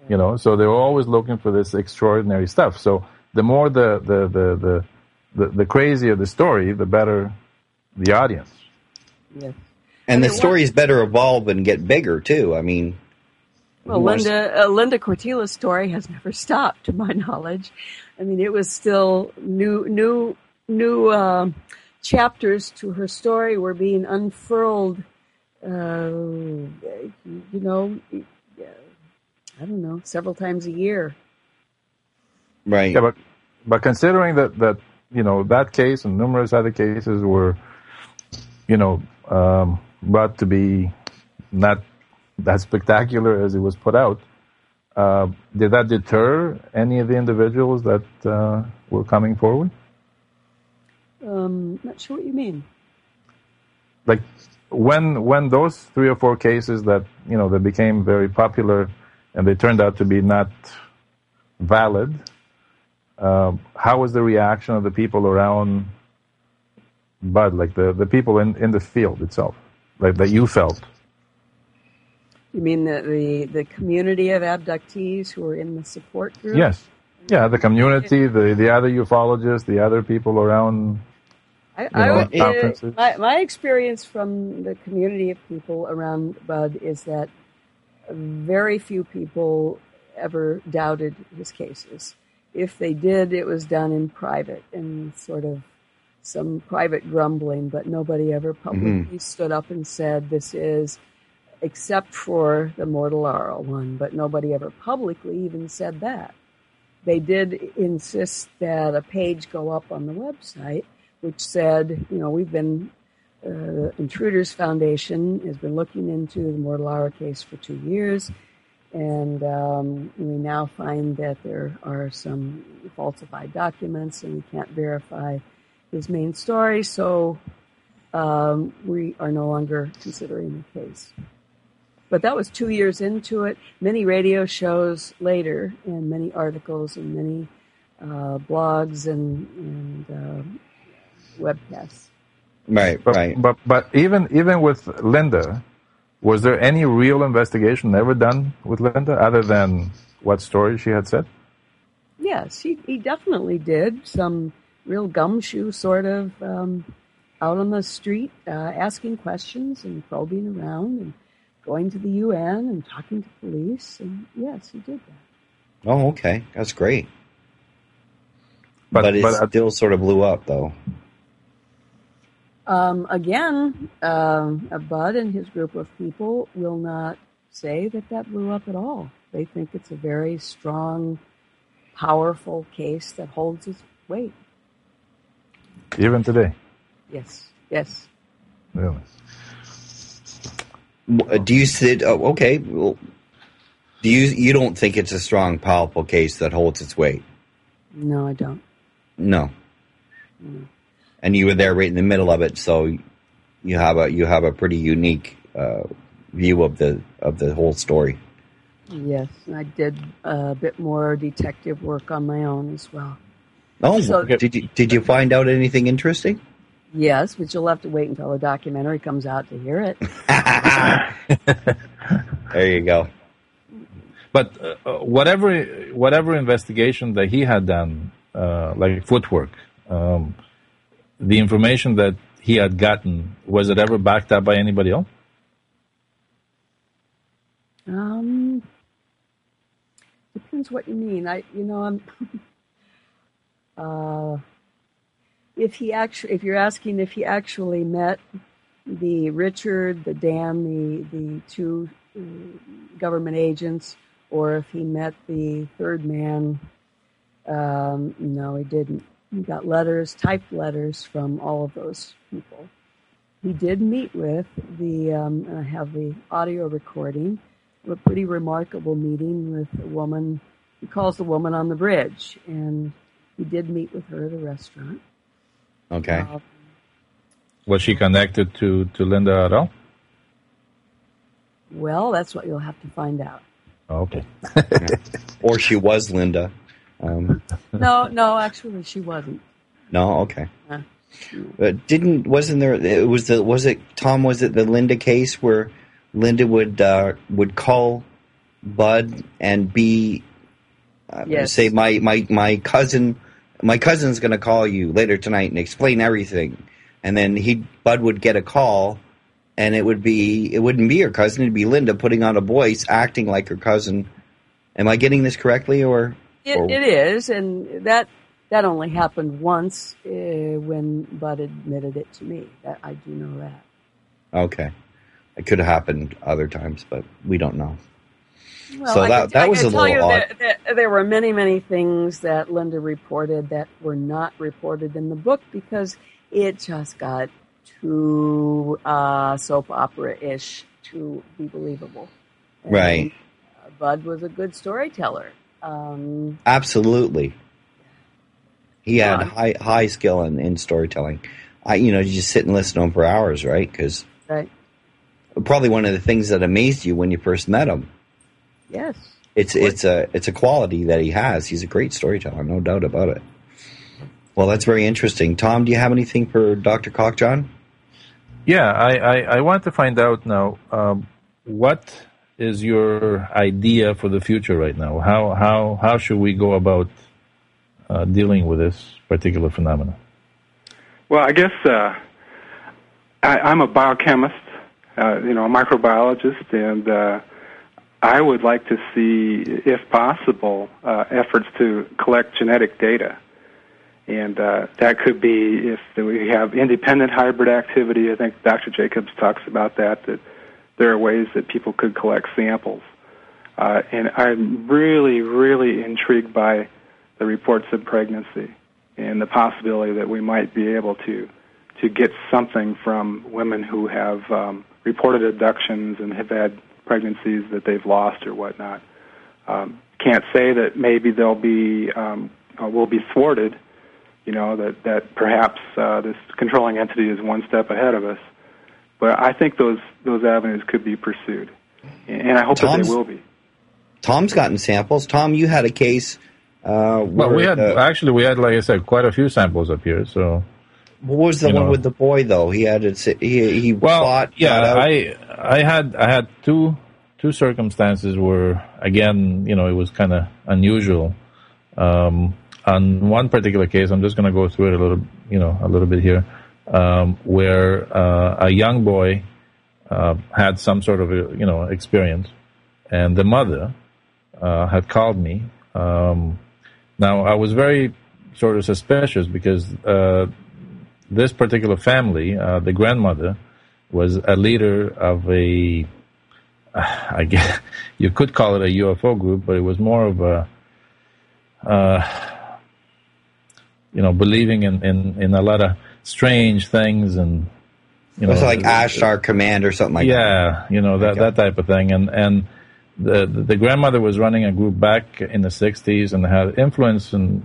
So they were always looking for this extraordinary stuff. So the more the crazier the story, the better the audience. Yes. And the stories better evolve and get bigger too. I mean, well, Linda Cortilla's story has never stopped, to my knowledge. I mean, it was still new chapters to her story were being unfurled. I don't know, several times a year. Right. Yeah, but considering that that case and numerous other cases were, brought to be not that spectacular as it was put out, did that deter any of the individuals that were coming forward? Not sure what you mean. Like when those 3 or 4 cases that that became very popular and they turned out to be not valid, how was the reaction of the people around Bud, like the people in the field itself, like that you felt? You mean the community of abductees who were in the support group? Yes. Yeah, the community, the other ufologists, the other people around conferences. My experience from the community of people around Bud is that very few people ever doubted his cases. If they did, it was done in private, in sort of some private grumbling, but nobody ever publicly stood up and said this is, except for the Mortal Laurel one, but nobody ever publicly even said that. They did insist that a page go up on the website which said, we've been, Intruders Foundation has been looking into the Mortal Laurel case for 2 years, and we now find that there are some falsified documents and we can't verify his main story, so we are no longer considering the case. But that was 2 years into it. Many radio shows later, and many articles, and many blogs and webcasts. Right. But even with Linda, was there any real investigation ever done with Linda other than what story she had said? Yes, he definitely did. Some real gumshoe sort of out on the street asking questions and probing around and going to the UN and talking to police. And yes, he did that. Oh, okay. That's great. But it still sort of blew up, though. Again, Bud and his group of people will not say that blew up at all. They think it's a very strong, powerful case that holds its weight. Even today? Yes. Really? Do you say, okay, well, you don't think it's a strong, powerful case that holds its weight? No, I don't. No. And you were there right in the middle of it, so you have a pretty unique view of the whole story. Yes, and I did a bit more detective work on my own as well. Oh, so, did you find out anything interesting? Yes, but you'll have to wait until the documentary comes out to hear it. There you go. But whatever investigation that he had done, like footwork, the information that he had gotten, was it ever backed up by anybody else? Depends what you mean. If you're asking if he actually met the Richard, the Dan, the two government agents, or if he met the third man, no, he didn't. He got typed letters from all of those people. He did meet with I have the audio recording, a pretty remarkable meeting with a woman, he calls the woman on the bridge, and he did meet with her at a restaurant. Okay. Was she connected to Linda at all? Well, that's what you'll have to find out. Okay. Or she was Linda. No, actually, she wasn't. No, okay. Was it the Linda case where Linda would call Bud, and B, Yes. say my cousin's going to call you later tonight and explain everything, and then Bud would get a call, and it wouldn't be your cousin, it'd be Linda putting on a voice, acting like her cousin. Am I getting this correctly, or It is, and that only happened once when Bud admitted it to me. I do know that. Okay, it could have happened other times, but we don't know. Well, So that was a little odd. There were many, many things that Linda reported that were not reported in the book because it just got too soap opera-ish to be believable. And Right. Bud was a good storyteller. Absolutely. He had high skill in storytelling. You just sit and listen to him for hours, right? Because right. Probably one of the things that amazed you when you first met him. Yes. It's a quality that he has. He's a great storyteller, no doubt about it. Well, that's very interesting. Tom, do you have anything for Dr. Kokjohn? Yeah, I want to find out now, what is your idea for the future right now? How should we go about dealing with this particular phenomenon? Well, I guess I'm a biochemist, a microbiologist, and I would like to see, if possible, efforts to collect genetic data. And that could be if we have independent hybrid activity. I think Dr. Jacobs talks about that there are ways that people could collect samples. And I'm really, really intrigued by the reports of pregnancy and the possibility that we might be able to get something from women who have reported abductions and have had pregnancies that they've lost or whatnot. Can't say that maybe they'll be will be thwarted. That perhaps this controlling entity is one step ahead of us. But I think those avenues could be pursued, and I hope that they will be. Tom's gotten samples. Tom, you had a case. Well, we had, like I said, quite a few samples up here. So, what was the one with the boy though? He had it. He fought. Yeah, I had two circumstances where, again, it was kind of unusual. On one particular case, I'm just going to go through it a little bit here, where a young boy had some sort of experience, and the mother had called me. Now, I was very sort of suspicious because this particular family, the grandmother, was a leader of I guess you could call it a UFO group, but it was more of a believing in a lot of strange things, and it's like Ashtar Command or something like that. Yeah, that type of thing. And the grandmother was running a group back in the 60s and had influence in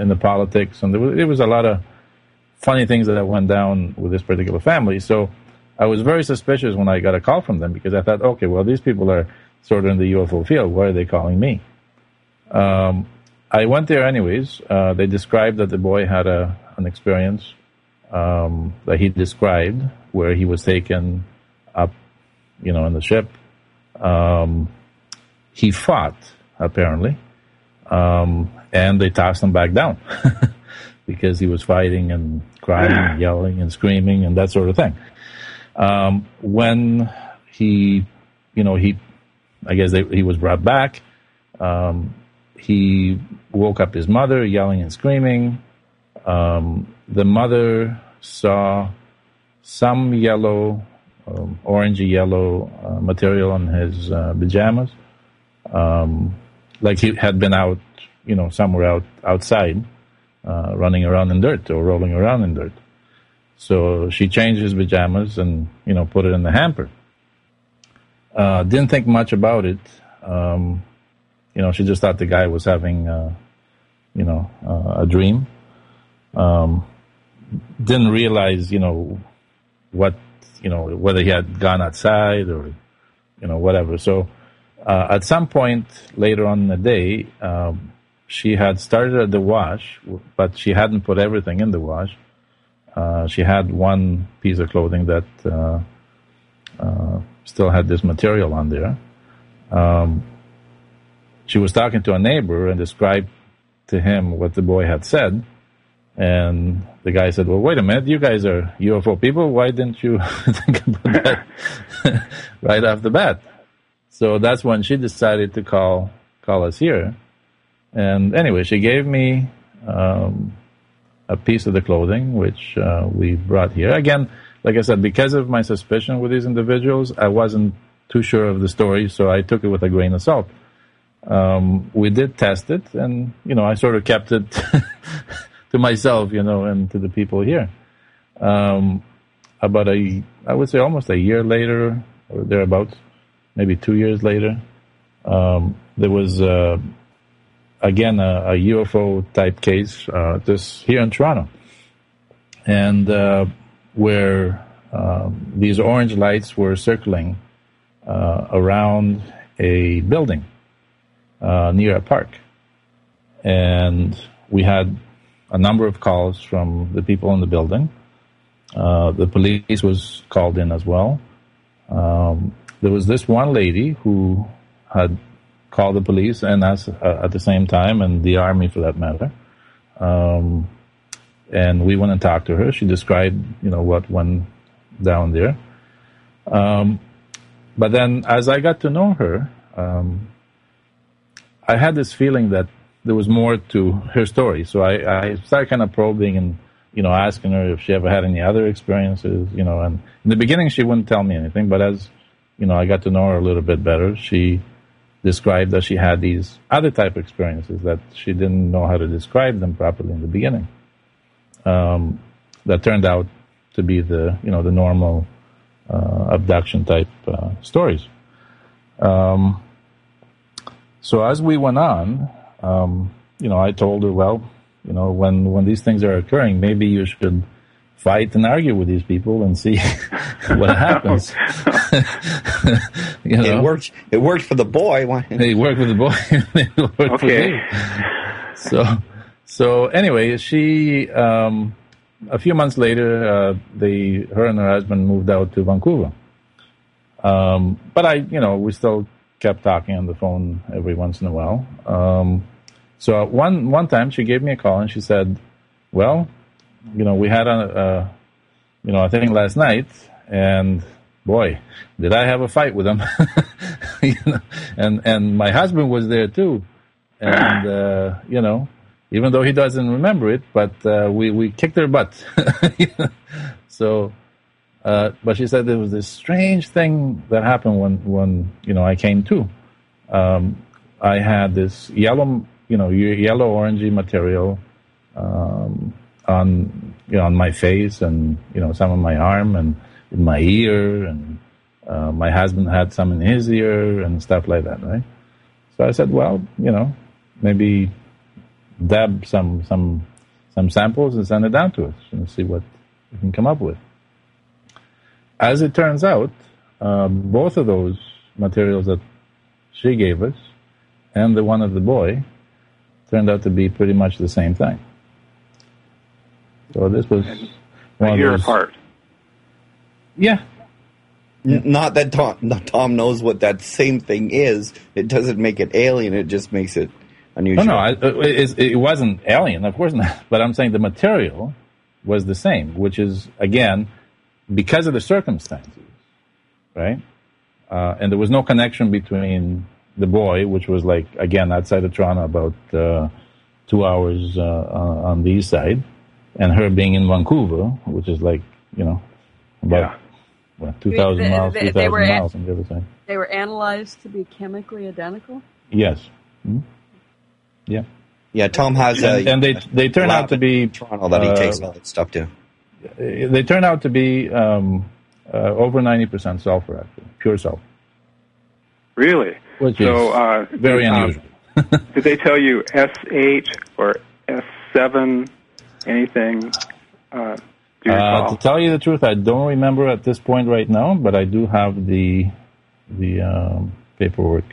the politics, and there was a lot of funny things that went down with this particular family. So I was very suspicious when I got a call from them because I thought, okay, well, these people are sort of in the UFO field. Why are they calling me? I went there anyways. They described that the boy had an experience that he described where he was taken up, in the ship. He fought, apparently, and they tossed him back down because he was fighting and crying and yelling and screaming and that sort of thing. When he was brought back. He woke up his mother yelling and screaming. The mother saw some yellow, orangey yellow material on his pajamas, like he had been out, somewhere outside, running around in dirt or rolling around in dirt. So she changed his pajamas and, put it in the hamper. Didn't think much about it. She just thought the guy was having, a dream. Didn't realize, what, whether he had gone outside or, whatever. So at some point later on in the day, she had started at the wash, but she hadn't put everything in the wash. She had one piece of clothing that still had this material on there. she was talking to a neighbor and described to him what the boy had said. And the guy said, well, wait a minute, you guys are UFO people. Why didn't you think about that right off the bat? So that's when she decided to call us here. And anyway, she gave me a piece of the clothing, which we brought here. Again, like I said, because of my suspicion with these individuals, I wasn't too sure of the story, so I took it with a grain of salt. We did test it, and, I sort of kept it to myself, and to the people here. I would say almost a year later, or thereabouts, maybe 2 years later, there was, again, a UFO type case, just here in Toronto. And where these orange lights were circling around a building near a park. And we had a number of calls from the people in the building. The police was called in as well. There was this one lady who had called the police and us at the same time, and the army for that matter. And we went and talked to her. She described, what went down there. But then as I got to know her, I had this feeling that there was more to her story. So I started kind of probing and, asking her if she ever had any other experiences, and in the beginning she wouldn't tell me anything, but as, I got to know her a little bit better, she described that she had these other type of experiences that she didn't know how to describe them properly in the beginning. That turned out to be the normal abduction type stories. So as we went on, I told her, well, when these things are occurring, maybe you should fight and argue with these people and see what happens. It worked. It worked for the boy. It worked for the boy. It worked for me. So anyway, she a few months later, her and her husband moved out to Vancouver. But we still kept talking on the phone every once in a while. So one time she gave me a call and she said, well, we had I think last night, and boy, did I have a fight with him. And my husband was there too. And, even though he doesn't remember it, but we kicked their butt. So, but she said there was this strange thing that happened when I came to. I had this yellow orangey material on my face and some on my arm and in my ear, and my husband had some in his ear and stuff like that, right? So I said, well, maybe dab some samples and send it down to us and see what we can come up with. As it turns out, both of those materials that she gave us and the one of the boy turned out to be pretty much the same thing. So this was a year apart. Yeah. Not that Tom knows what that same thing is. It doesn't make it alien. It just makes it unusual. No, it wasn't alien, of course not. But I'm saying the material was the same, which is, again, because of the circumstances, right? And there was no connection between the boy, which was like, again, outside of Toronto, about 2 hours on the east side, and her being in Vancouver, which is like, about 2,000 miles, 3,000 miles on the other side. They were analyzed to be chemically identical? Yes. Mm-hmm. Yeah. Yeah, Tom has and they turn out to be Toronto that he takes all that stuff to. They turn out to be over 90% sulfur, actually, pure sulfur. Really? Which is very unusual. Did they tell you SH or S7, anything? To tell you the truth, I don't remember at this point right now, but I do have the paperwork